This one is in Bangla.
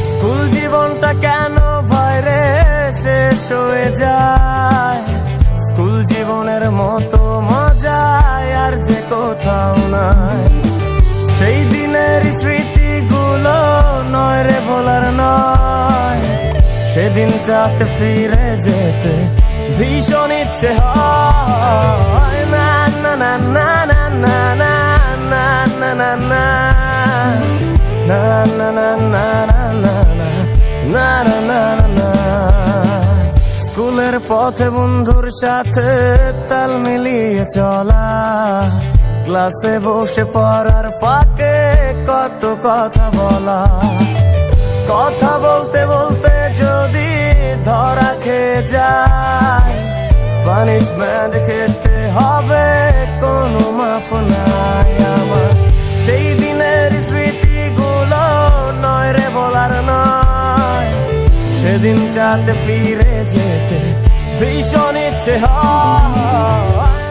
স্কুল জীবনটা কেন ভয়রে শেষ হয়ে যায়, স্কুল জীবনের মতো মজা আর যে কোথাও নাই। সেই দিনের স্মৃতিগুলো নয় রে ভোলার নয়, সেদিনটাতে ফিরে যেতে ভীষণ ইচ্ছে হয়। না না না না না না না না না না না না না না না না না না না। স্কুলের পথে বন্ধুর সাথে তাল মিলিয়ে চলা, ক্লাসে বসে পড়ার ফাঁকে কত কথা বলা, কথা বলতে বলতে যদি ধরা খেয়ে যায়, পানিশমেন্ট খেতে হবে কোনো মাফ নাই আমার। সেই দিনের স্মৃতিগুলো নয় রে বলার নয়, সেদিনটাতে ফিরে যেতে ভীষণ ইচ্ছে হয়।